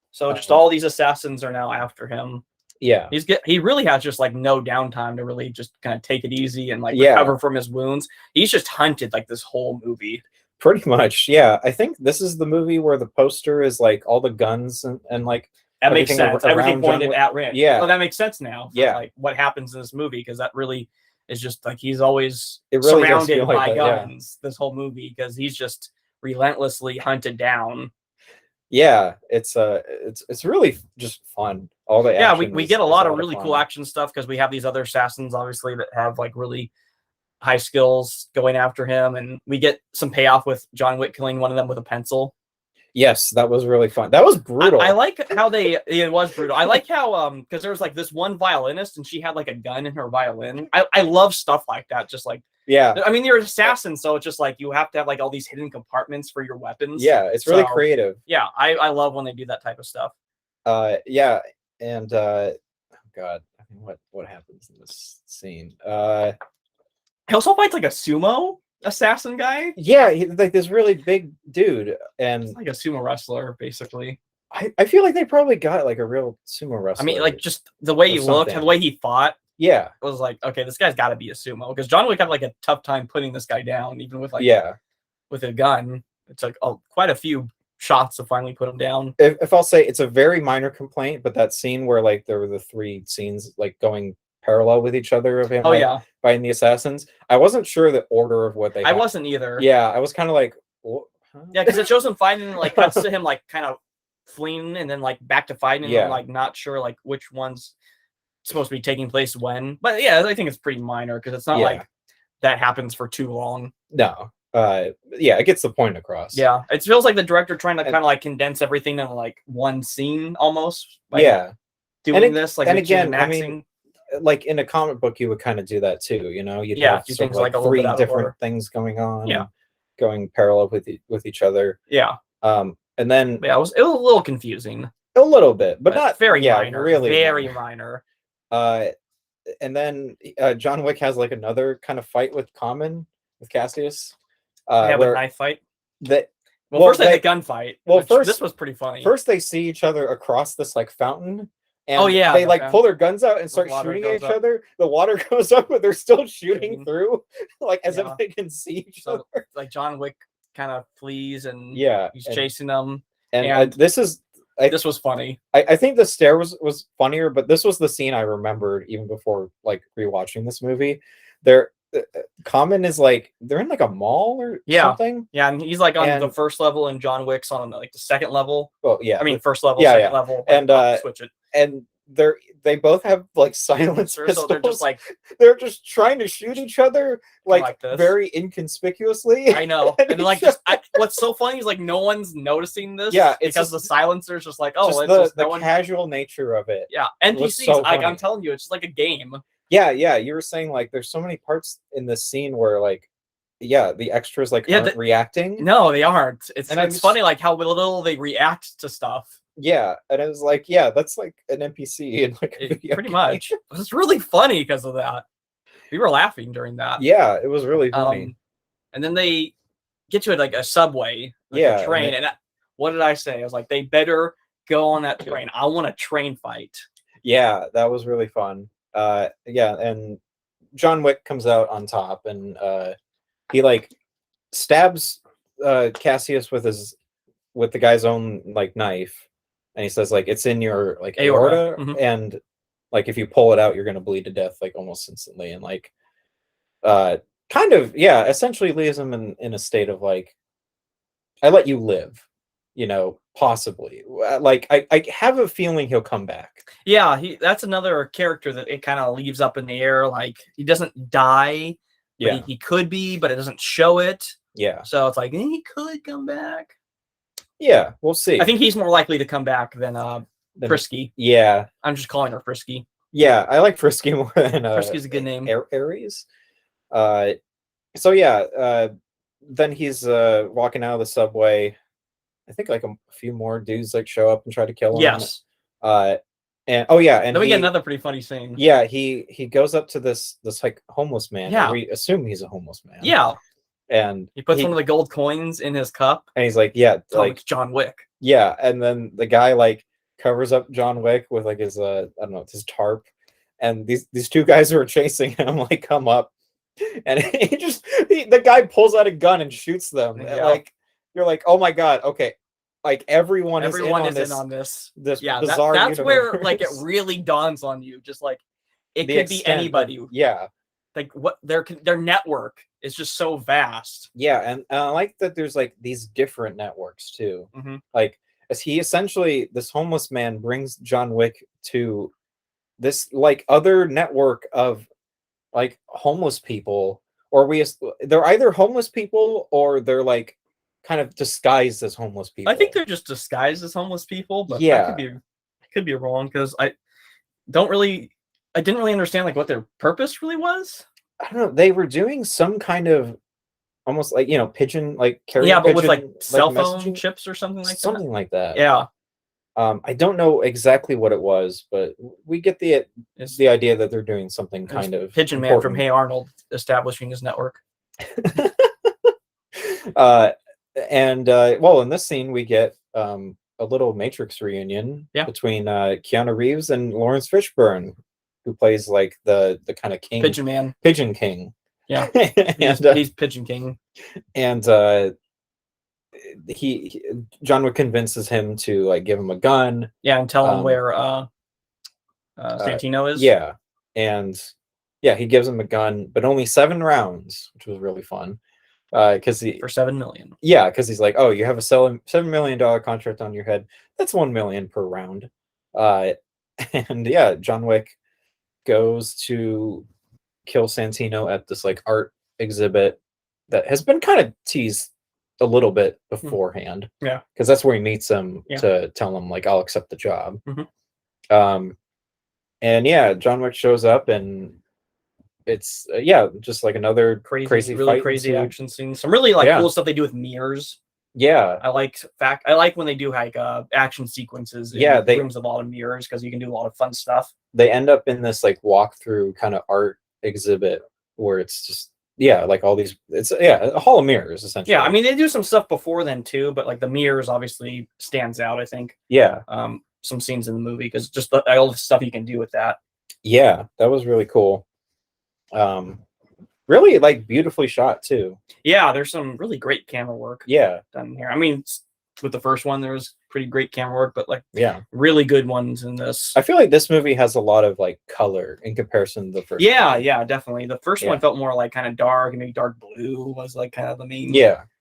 So just all these assassins are now after him. Yeah. He really has just like no downtime to really just kind of take it easy and like recover from his wounds. He's just hunted like this whole movie. Pretty much, yeah. I think this is the movie where the poster is like all the guns and like that makes sense. Everything pointed at Rick. Yeah, well, that makes sense now. Yeah, like what happens in this movie because that really is just like he's always really surrounded by guns. This whole movie because he's just relentlessly hunted down. Yeah, it's really just fun. All the we get a lot of really cool action stuff because we have these other assassins obviously that have like really high skills going after him, and we get some payoff with John Wick killing one of them with a pencil. Yes, that was really fun. That was brutal. I like how it was brutal. I like how because there was like this one violinist and she had like a gun in her violin. I love stuff like that. Just like Yeah, I mean, you're an assassin, so it's just like you have to have like all these hidden compartments for your weapons. yeah, it's really So, creative. yeah, I love when they do that type of stuff. Yeah, and oh God, I mean, what happens in this scene? He also fights like a sumo assassin guy. Yeah, like this really big dude, and It's like a sumo wrestler, basically. I feel like they probably got like a real sumo I wrestler. mean, like just the way he looked, something. the way he fought, Yeah, was like, okay, this guy's got to be a sumo because John Wick had like a tough time putting this guy down, even with like yeah. with a gun. It took quite a few shots to finally put him down. If I'll say it's a very minor complaint, but that scene where like there were the three scenes like going parallel with each other of him, Oh like, yeah, fighting the assassins, I wasn't sure the order of what they. I wasn't either. Yeah, I was kind of like, huh? Yeah, because it shows him fighting, and like cuts to him like kind of fleeing, and then like back to fighting, and Yeah. I'm like not sure like which one's supposed to be taking place when. But yeah, I think it's pretty minor because it's not Yeah. like that happens for too long. No. Yeah, it gets the point across. Yeah, it feels like the director trying to And- kind of like condense everything in like one scene almost. Like, Yeah. doing this like and mixing again, I maxing. mean, like in a comic book, you would kind of do that too. You know, you'd Yeah, have do sort of things like a little three bit out of different order. things going on. Yeah. and going parallel with each other. Yeah, And then yeah, it was a little confusing, a little bit, but not very yeah, minor, really very minor. minor. And then John Wick has like another kind of fight with Cassius. They have a Where knife fight. that Well, first they had a gunfight. well, first this was pretty funny. First they see each other across this like fountain. And Oh, yeah, they the like fountain. pull their guns out and start water shooting at goes each up. other. The water goes up, but they're still shooting Shooting. through, like as Yeah. if they can see each So, other. like John Wick kind of flees and Yeah, he's chasing them. and this is This was funny. I think the stair was funnier, but this was the scene I remembered even before like rewatching this movie. There, Common is like they're in like a mall or Yeah. something. Yeah, and he's like on the And- first level, and John Wick's on like the second level. Well, yeah, I mean, first level, yeah, second yeah. level, And, switch it. and they both have like silencer So pistols. they're just like, they're just trying to shoot each other like this. very inconspicuously. I know, and it's like, what's so funny is like no one's noticing this. Yeah, it's because just- the silencer's just like, oh, just it's the, just the no one. casual nature of it. Yeah, was NPCs. so like I'm funny. telling you, it's just like a game. Yeah, you were saying like there's so many parts in this scene where like the extras like aren't reacting. No, they aren't. It's And funny like how little they react to stuff. Yeah, and it was like, yeah, that's like an NPC in like a video Pretty game. much. It's really funny because of that. We were laughing during that. Yeah, it was really funny. And then they get to like a subway, like Yeah, a train. And what did I say? I was like, they better go on that train. I want a train fight. Yeah, that was really fun. Yeah, and John Wick comes out on top, and he like stabs Cassius with the guy's own like knife, and he says like it's in your like aorta, Mhm. and like if you pull it out, you're gonna bleed to death like almost instantly, and like kind of essentially leaves him in a state of like I let you live, possibly. Like I have a feeling he'll come back. Yeah, that's another character that it kind of leaves up in the air. Like he doesn't die. But Yeah, he could be, but it doesn't show it. yeah, So it's like he could come back. yeah. We'll see. I think he's more likely to come back than Frisky. Yeah, I'm just calling her Frisky. yeah. I like Frisky more than Frisky's a good name. Aries. So yeah. Then he's walking out of the subway. I think like a few more dudes like show up and try to kill him. Yes. And oh yeah, and Then we get another pretty funny scene. Yeah, he goes up to this like homeless man. Yeah. And we assume he's a homeless man. Yeah. And He puts one of the gold coins in his cup. and he's like, yeah, Oh, like it's John Wick. yeah, and then the guy like covers up John Wick with like his I don't know, his tarp, and these two guys who are chasing him like come up, and the guy pulls out a gun and shoots them. And, Yeah. like you're like, oh my god, okay, like everyone is Everyone in is on in this. on this. This Yeah, bizarre that's where universe. like it really dawns on you. Just like it The could be extent of- anybody. yeah. Like what their network is just so vast. Yeah, and I like that there's like these different networks too. Mhm. Like as he essentially this homeless man brings John Wick to this like other network of like homeless people, or they're either homeless people or they're like kind of disguised as homeless people. I think they're just disguised as homeless people, but Yeah. I could be wrong because I didn't really understand like what their purpose really was. I don't know. They were doing some kind of almost like, pigeon, like carrier Yeah, but with like pigeon, cell phone messaging, chips or something like that. something like that. Yeah, I don't know exactly what it was, but we get the idea that they're doing something kind of Pigeon Man from Hey Arnold establishing his network. Well, in this scene we get a little Matrix reunion between Keanu Reeves and Lawrence Fishburne, who plays like the kind of king, Pigeon King. Yeah, and, he's Pigeon King, and John Wick convinces him to like give him a gun. Yeah, and tell him where Santino is. Yeah, and he gives him a gun, but only 7 rounds, which was really fun. Because for $7 million. Yeah, because he's like, oh, you have a $7 million contract on your head. That's $1 million per round. And yeah, John Wick goes to kill Santino at this like art exhibit that has been kind of teased a little bit beforehand. Yeah, because that's where he meets him to tell him like, I'll accept the job. And yeah, John Wick shows up and it's just like another crazy action scene. Some really like cool stuff they do with mirrors. Yeah, I like when they do like action sequences. They rooms with a lot of mirrors because you can do a lot of fun stuff. They end up in this like walkthrough kind of art exhibit where it's just like all these. It's a hall of mirrors essentially. Yeah, I mean they do some stuff before then too, but like the mirrors obviously stands out. I think. Yeah. Some scenes in the movie because just all the stuff you can do with that. Yeah, that was really cool. Really like beautifully shot too. Yeah, there's some really great camera work done here. I mean, with the first one there was pretty great camera work, but like really good ones in this. I feel like this movie has a lot of like color in comparison to the first one. Yeah, definitely. The first one felt more like kind of dark, and maybe dark blue was like kind of the main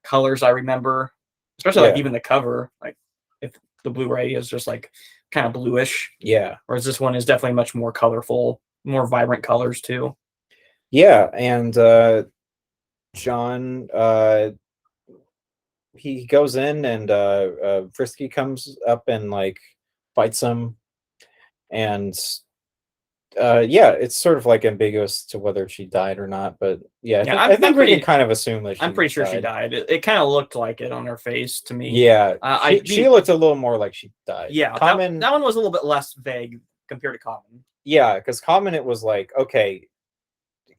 colors I remember. Especially like even the cover, like if the Blu-ray is just like kind of bluish. Yeah. Whereas this one is definitely much more colorful, more vibrant colors too. Yeah, and John he goes in and Frisky comes up and like fights him, and it's sort of like ambiguous to whether she died or not, but I think we can kind of assume that I'm pretty sure she died. It kind of looked like it on her face to me. Yeah, she looked a little more like she died. Yeah, Common, that one was a little bit less vague compared to Common. Yeah, because Common it was like, okay,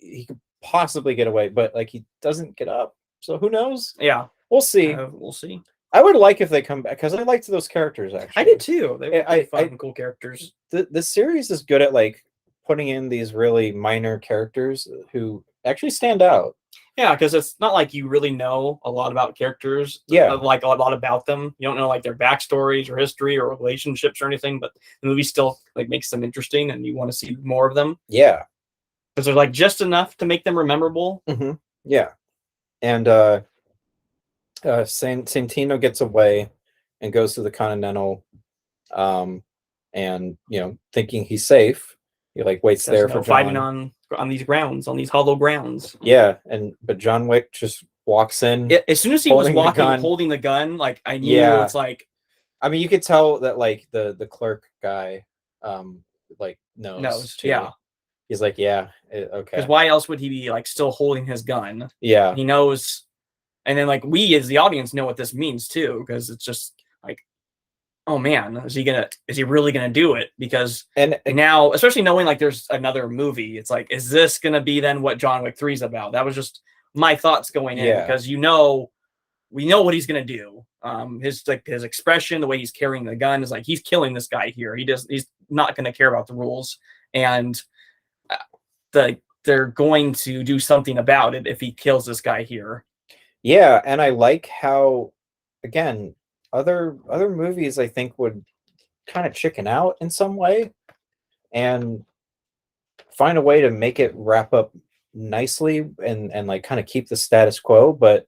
he could possibly get away, but like he doesn't get up, so who knows? Yeah, we'll see. We'll see. I would like if they come back because I liked those characters actually. I did too. They were fun and cool characters. The series is good at like putting in these really minor characters who actually stand out. Yeah, because it's not like you really know a lot about characters. Like a lot about them. You don't know like their backstories or history or relationships or anything, but the movie still like makes them interesting, and you want to see more of them. Yeah. Because they're like just enough to make them memorable. Yeah, and Santino gets away and goes to the Continental, and thinking he's safe, he like waits there for John. Fighting on these grounds, on these hollow grounds. Yeah, but John Wick just walks in. As soon as he was walking, holding the gun, like I knew it's like. I mean, you could tell that like the clerk guy, like knows too. Yeah. He's like, okay. Because why else would he be like still holding his gun? Yeah. He knows, and then like we as the audience know what this means too, because it's just like, oh man, is he really gonna do it? Because now, especially knowing like there's another movie, it's like, is this gonna be then what John Wick 3 is about? That was just my thoughts going in because we know what he's gonna do. His expression, the way he's carrying the gun is like he's killing this guy here. He's not gonna care about the rules, and they're going to do something about it if he kills this guy here. Yeah, and I like how, again, other movies I think would kind of chicken out in some way and find a way to make it wrap up nicely and like kind of keep the status quo, but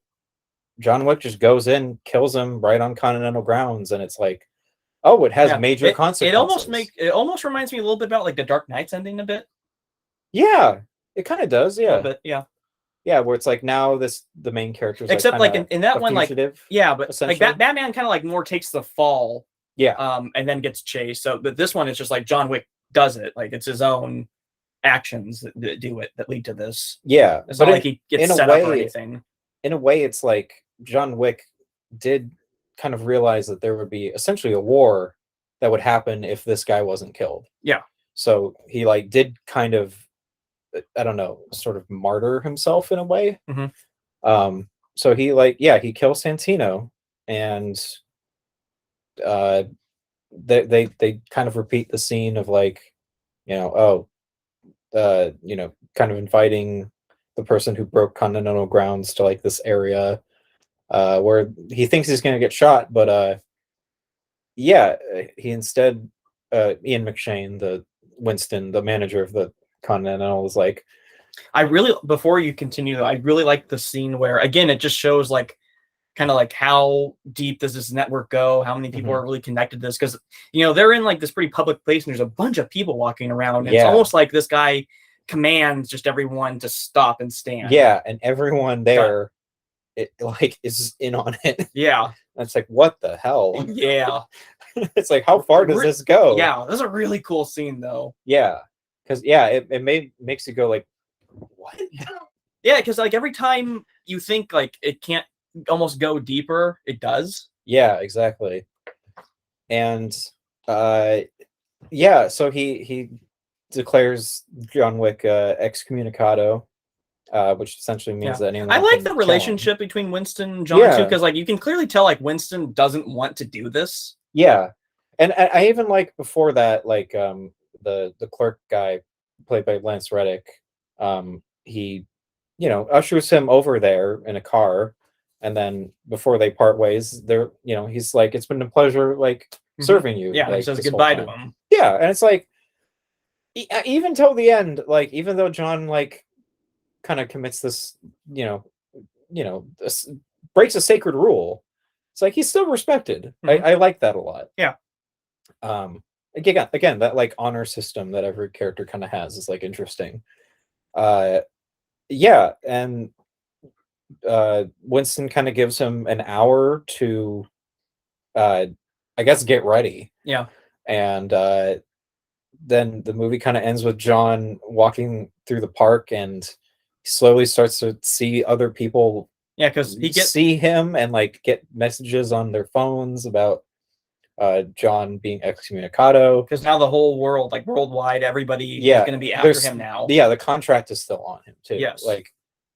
John Wick just goes in, kills him right on Continental grounds, and it's like, oh, it has major consequences. It almost reminds me a little bit about like the Dark Knight's ending a bit. Yeah, it kind of does. Yeah, but yeah. Yeah, where it's like now the main character is like Except like kind of in that a one, like fugitive. yeah, but like Essentially. Batman kind of like more takes the fall, Yeah, and then gets chased. So, but this one is just like John Wick does it. Like it's his own actions that do it that lead to this. yeah, It's but not like he in gets a set up or way, anything. it's like John Wick did kind of realize that there would be essentially a war that would happen if this guy wasn't killed. Yeah. So he like did kind of, I don't know, sort of martyr himself in a way. Mhm. So he like, yeah, he kills Santino, and uh they kind of repeat the scene of like, kind of inviting the person who broke Continental Grounds to like this area where he thinks he's going to get shot, but he instead, Ian McShane, the Winston, the manager of the Continental, is like, I really, before you continue though, I really like the scene where again it just shows like kind of like how deep does this network go, how many people are really connected to this, because they're in like this pretty public place and there's a bunch of people walking around, and it's almost like this guy commands just everyone to stop and stand. Yeah, and everyone there it like is in on it. Yeah. And it's like, what the hell? Yeah. It's like, how far does this go? Yeah, that's a really cool scene though. Yeah, because makes you go like, what? Yeah, because like every time you think like it can't almost go deeper, it does. Yeah, exactly. And so he declares John Wick excommunicado, which essentially means that anyone I like can the kill relationship him. between Winston and John too, because like you can clearly tell like Winston doesn't want to do this. Yeah, and I even like before that, like the clerk guy played by Lance Reddick, he ushers him over there in a car, and then before they part ways, he's like, it's been a pleasure like serving you. Yeah, like, he says this whole goodbye to time. him. Yeah, and it's like even till the end, like even though John like kind of commits this, this, breaks a sacred rule, it's like he's still respected. I like that a lot. Yeah. Again, that like honor system that every character kind of has is like interesting. And Winston kind of gives him an hour to I guess get ready. Yeah. And then the movie kind of ends with John walking through the park, and he slowly starts to see other people. Yeah, because he gets see him and like get messages on their phones about John being excommunicado. Because now the whole world, like worldwide, everybody is going to be after him now. Yeah, the contract is still on him too. Yes. Like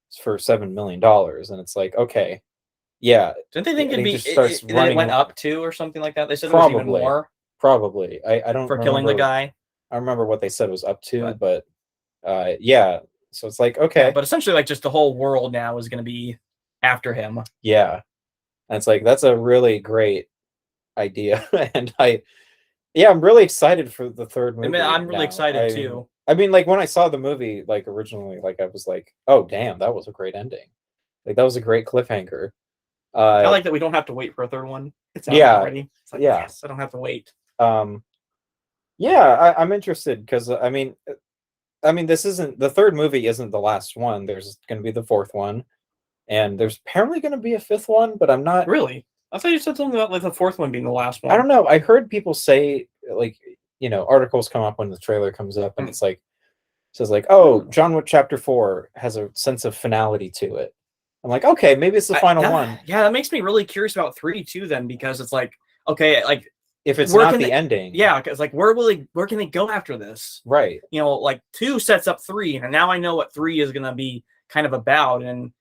it's for $7 million, and it's like, okay, yeah. Didn't they think it went up to or something like that? They said probably, it was even more. Probably. I don't for killing the guy. I remember what they said was up to, but yeah. So it's like, okay. Yeah, but essentially like just the whole world now is going to be after him. Yeah. And it's like, that's a really great idea. And I'm really excited for the third movie. I mean, I'm really excited too. I mean, like when I saw the movie, like originally, like I was like, oh damn, that was a great ending. Like that was a great cliffhanger. I like that we don't have to wait for a third one. It's out already. It's like, yes, I don't have to wait. Yeah, I'm interested because I mean, this isn't the third movie. Isn't the last one? There's going to be the fourth one, and there's apparently going to be a fifth one. But I'm not really. I thought you said something about like the fourth one being the last one. I don't know. I heard people say like articles come up when the trailer comes up, and it's like says like, oh, John Wick Chapter 4 has a sense of finality to it. I'm like, okay, maybe it's the final one. Yeah, that makes me really curious about 3 too. Then because it's like, okay, like if it's not the ending, yeah, because like where can they go after this? Right. Like 2 sets up 3, and now I know what 3 is gonna be kind of about, and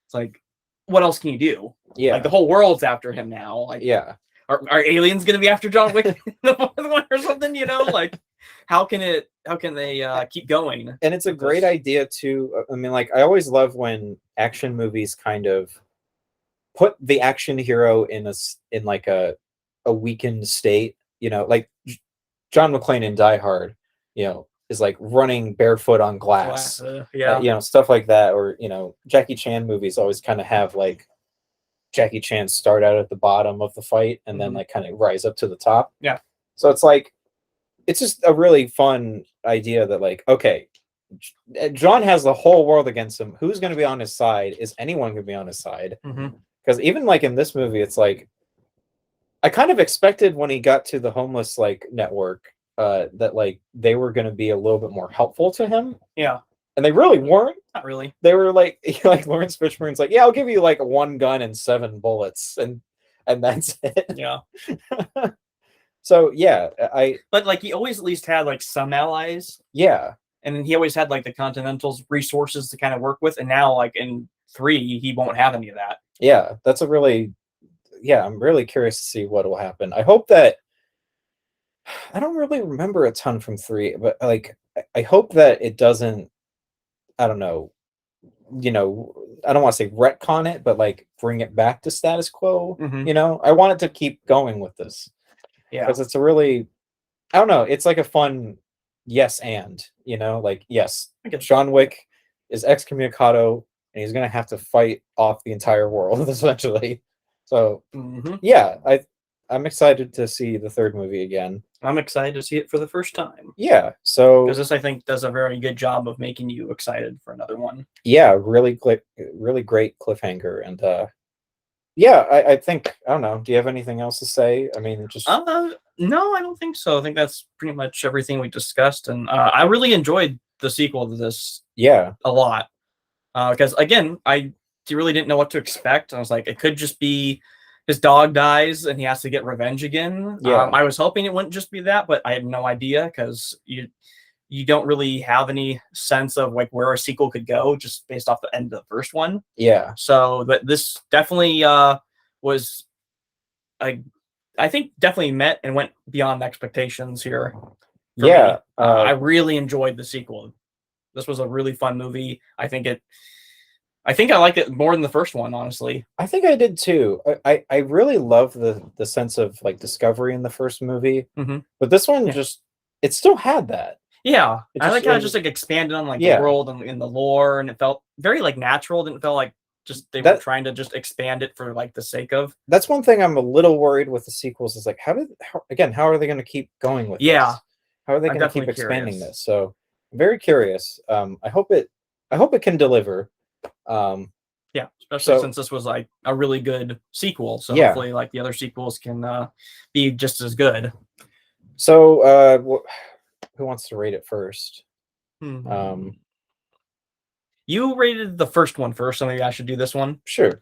it's like, what else can you do? Yeah, like the whole world's after him now. Like, yeah, are aliens gonna be after John Wick the fourth one or something? Like, how can they keep going? And it's a great idea too. I mean, like I always love when action movies kind of put the action hero in like a weakened state, like John McClane in Die Hard, is like running barefoot on glass. Stuff like that. Or Jackie Chan movies always kind of have like Jackie Chan start out at the bottom of the fight and then like kind of rise up to the top. Yeah. So it's like, it's just a really fun idea that like, okay, John has the whole world against him. Who's going to be on his side? Is anyone going to be on his side? Because even like in this movie, it's like I kind of expected when he got to the homeless like network that like they were going to be a little bit more helpful to him. Yeah. And they really weren't. Not really. They were like Lawrence Fishburne's like, yeah, I'll give you like 1 gun and 7 bullets, and that's it. Yeah. So yeah, But like he always at least had like some allies. Yeah. And then he always had like the Continental's resources to kind of work with, and now like in 3, he won't have any of that. Yeah, that's a really I'm really curious to see what will happen. I hope that I don't really remember a ton from 3, but like I hope that it doesn't, I don't know, I don't want to say retcon it, but like bring it back to status quo. I want it to keep going with this. Yeah. Because it's a really, I don't know, it's like a fun yes and, like, yes, John Wick is excommunicado and he's going to have to fight off the entire world essentially. So yeah, I'm excited to see the 3rd movie again. I'm excited to see it for the first time. Yeah, so because this I think does a very good job of making you excited for another one. Yeah, really great cliffhanger, and yeah, I think, I don't know. Do you have anything else to say? I mean, just no, I don't think so. I think that's pretty much everything we discussed, and I really enjoyed the sequel to this. Yeah, a lot, because again, I really didn't know what to expect. I was like, it could just be his dog dies and he has to get revenge again. Yeah. I was hoping it wouldn't just be that, but I had no idea because you don't really have any sense of like where a sequel could go just based off the end of the first one. Yeah. So, but this definitely was, I think definitely met and went beyond expectations here. Yeah. I really enjoyed the sequel. This was a really fun movie. I think I liked it more than the first one, honestly. I think I did too. I really love the sense of like discovery in the first movie, but this one it still had that. Yeah, I like how it just like expanded on like the world and the lore, and it felt very like natural. Didn't feel like just they were trying to just expand it for like the sake of. That's one thing I'm a little worried with the sequels is like how are they going to keep going with this? How are they going to keep expanding this? So I'm very curious. I hope it can deliver. Yeah, especially since this was like a really good sequel. So hopefully like the other sequels can be just as good. So who wants to rate it first? You rated the first one first, so maybe I should do this one. Sure.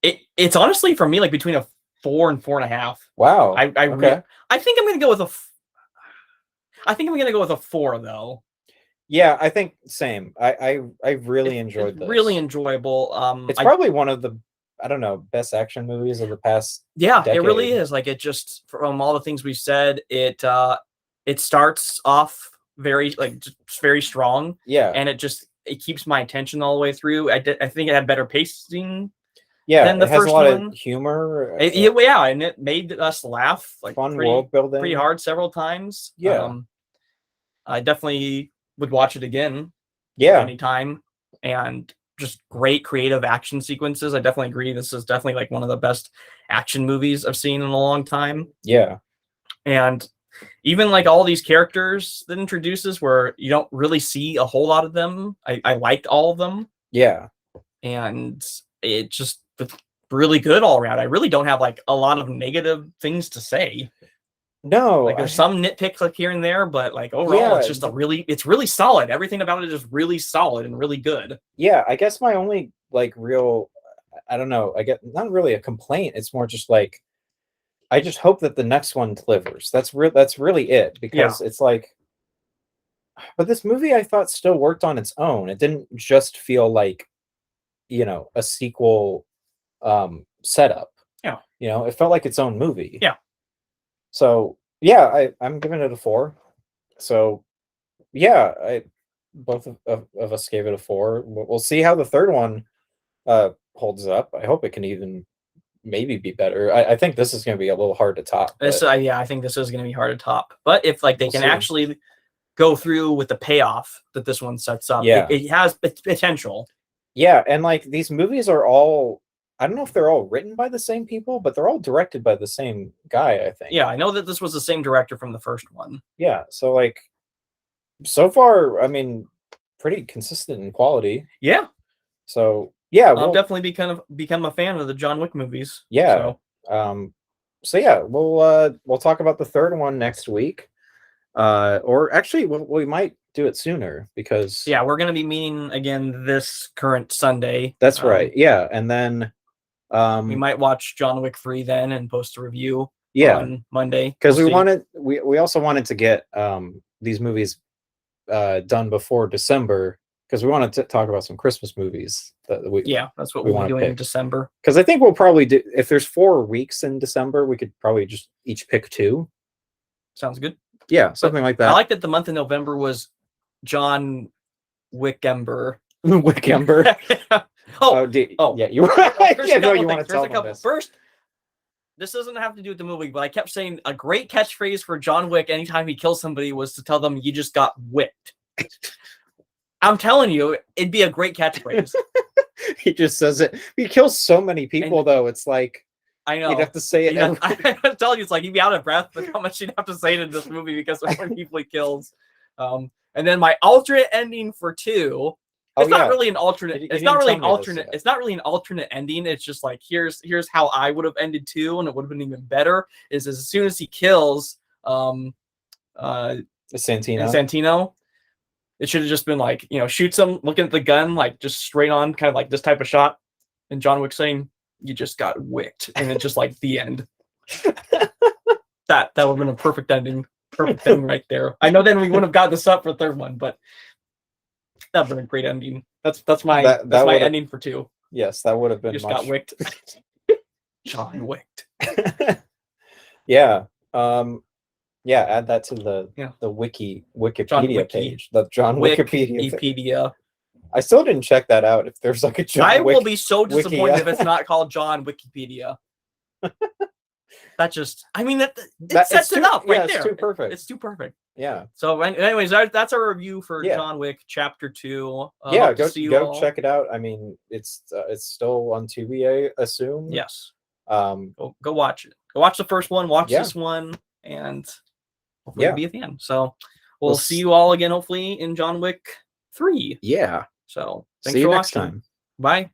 It's honestly for me like between a 4 and 4.5. Wow. I think I'm gonna go with I think I'm gonna go with a 4 though. Yeah, I think same. I really enjoyed this. Really enjoyable. It's probably one of the, I don't know, best action movies of the past. Yeah, decade. It really is. Like it just, from all the things we've said, it starts off very strong. Yeah, and it keeps my attention all the way through. I think it had better pacing. Yeah, than the it has first a lot one. of humor. Yeah, and it made us laugh like fun world building, pretty hard several times. Yeah, I definitely would watch it again. Yeah, anytime, and just great creative action sequences. I definitely agree. This is definitely like one of the best action movies I've seen in a long time. Yeah, and even like all these characters that introduces where you don't really see a whole lot of them. I liked all of them. Yeah, and it just really good all around. I really don't have like a lot of negative things to say. No, like there's some nitpicks like here and there, but like overall, it's just it's really solid. Everything about it is really solid and really good. Yeah, I guess my only like real, I don't know, I get not really a complaint. It's more just like, I just hope that the next one delivers. That's really it, because it's like, but this movie I thought still worked on its own. It didn't just feel like, a sequel setup. Yeah. It felt like its own movie. Yeah. So yeah, I'm giving it a 4. So yeah, both of us gave it a 4. We'll see how the third one holds up. I hope it can even maybe be better. I think this is going to be a little hard to top. I think this is going to be hard to top. But if like they can actually go through with the payoff that this one sets up, it has potential. Yeah, and like these movies are all I don't know if they're all written by the same people, but they're all directed by the same guy, I think. Yeah, I know that this was the same director from the first one. Yeah, so like so far, I mean, pretty consistent in quality. Yeah. So yeah, I'll definitely become a fan of the John Wick movies. Yeah. So yeah, we'll talk about the third one next week. Or actually, we might do it sooner because yeah, we're gonna be meeting again this current Sunday. That's right. Yeah, and then we might watch John Wick 3 then and post a review. On Monday because we also wanted to get these movies done before December because we wanted to talk about some Christmas movies that's what we'll be doing in December, because I think we'll probably do, if there's 4 weeks in December, we could probably just each pick 2. Sounds good. Yeah, something like that. I like that the month of November was John Wickember. Wickember. Yeah, you're right. You want to tell them this. First, this doesn't have to do with the movie, but I kept saying a great catchphrase for John Wick anytime he kills somebody was to tell them you just got whipped. I'm telling you, it'd be a great catchphrase. He just says it. He kills so many people, though. It's like, I know you'd have to say it. I'm telling you, it's like you'd be out of breath with how much you'd have to say in this movie because of how many people he kills. And then my alternate ending for 2. It's not really an alternate. It's not really an alternate. It's not really an alternate ending. It's just like here's how I would have ended 2, and it would have been even better. Is as soon as he kills Santino, it should have just been like, shoots him, looking at the gun, like just straight on, kind of like this type of shot, and John Wick saying, "You just got wicked," and it's just like the end. That would have been a perfect ending. Perfect thing right there. I know then we wouldn't have got this up for the third one, but that'd been a great ending. That's my my ending for 2. Yes, that would have been. Just got wicked. John wicked. Yeah. Yeah. Add that to the Wikipedia page. The John Wikipedia. I still didn't check that out. If there's like a John I will be so disappointed if it's not called John Wikipedia. That just, I mean, that sets it up right there. It's too perfect. It's too perfect. Yeah. So, anyways, that's our review for John Wick Chapter 2. Go check it out. I mean, it's still on Tubi, I assume. Yes. Go watch it. Go watch the first one. Watch this one, and hopefully you'll be a fan. So, we'll see you all again, hopefully, in John Wick 3. Yeah. So, thanks for watching. Next time. Bye.